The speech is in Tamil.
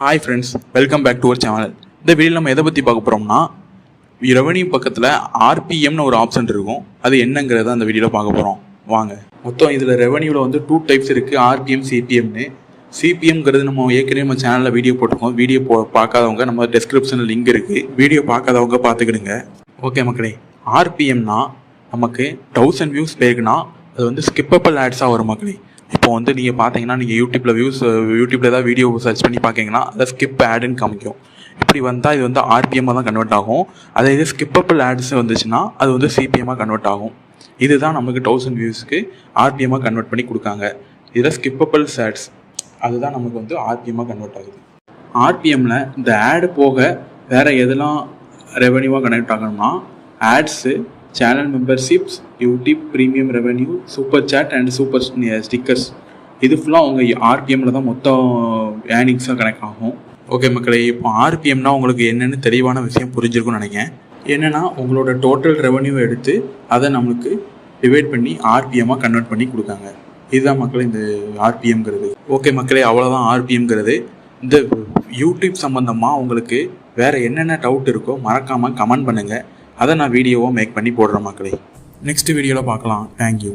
Hi friends, welcome back to our channel. இந்த வீடியோவில் நம்ம எதை பற்றி பார்க்க போகிறோம்னா, ரெவன்யூ பக்கத்தில் ஆர்பிஎம்னு ஒரு ஆப்ஷன் இருக்கும். அது என்னங்கிறத அந்த வீடியோவில் பார்க்க போகிறோம். வாங்க. மொத்தம் இதில் ரெவன்யூவில் வந்து 2 டைப்ஸ் இருக்குது, ஆர்பிஎம், சிபிஎம்னு. சிபிஎம்ங்கிறது நம்ம ஏற்கனவே நம்ம சேனலில் வீடியோ போட்டிருக்கோம். வீடியோ பார்க்காதவங்க நம்ம டிஸ்கிரிப்ஷனில் லிங்க் இருக்குது, வீடியோ பார்க்காதவங்க பார்த்துக்கிடுங்க. ஓகே மக்களே, ஆர்பிஎம்னா நமக்கு 1000 வியூஸ் பேருக்குன்னா அது வந்து ஸ்கிப்பபிள் ஆட்ஸாக வரும் மக்களே. இப்போ வந்து நீங்கள் பார்த்தீங்கன்னா, நீங்கள் யூடியூப்பில் ஏதாவது வீடியோ சர்ச் பண்ணி பார்க்கிங்கன்னா அதை ஸ்கிப் ஆடுன்னு காமிக்கும். இப்படி வந்தால் இது வந்து ஆர்பிஎம்மாக தான் கன்வெர்ட் ஆகும். அதே இது ஸ்கிப்பபிள் ஆட்ஸ் வந்துச்சுன்னா அது வந்து சிபிஎம்மாக கன்வெர்ட் ஆகும். இதுதான் நமக்கு 1000 வியூஸ்க்கு ஆர்பிஎம்மாக கன்வெர்ட் பண்ணி கொடுக்காங்க. இதில் ஸ்கிப்பபிள் ஆட்ஸ் அதுதான் நமக்கு வந்து ஆர்பிஎம்மாக கன்வெர்ட் ஆகுது. ஆர்பிஎம்மில் இந்த ஆடு போக வேறு எதெல்லாம் ரெவன்யூவாக கனெக்ட் ஆகணும்னா, ads, channel memberships, YouTube premium revenue, super chat and super stickers, இது ஃபுல்லாக அவங்க ஆர்பிஎம்மில் தான் மொத்தம் ஏர்னிங்ஸாக கனெக்ட் ஆகும். ஓகே மக்களே, இப்போ ஆர்பிஎம்னா உங்களுக்கு என்னென்னு தெளிவான விஷயம் புரிஞ்சிருக்கும்னு நினைக்கிறேன். என்னென்னா, உங்களோட டோட்டல் ரெவன்யூவை எடுத்து அதை நம்மளுக்கு டிவைட் பண்ணி ஆர்பிஎம்மாக கன்வெர்ட் பண்ணி கொடுக்காங்க. இதுதான் மக்களே இந்த ஆர்பிஎம்ங்கிறது. ஓகே மக்களே, அவ்வளோதான் ஆர்பிஎம்ங்கிறது. இந்த யூடியூப் சம்மந்தமாக உங்களுக்கு வேறு என்னென்ன டவுட் இருக்கோ மறக்காமல் கமெண்ட் பண்ணுங்கள். அதை நான் வீடியோவாக மேக் பண்ணி போடுறேன் மக்களே. நெக்ஸ்ட் வீடியோவில் பார்க்கலாம். தேங்க்யூ.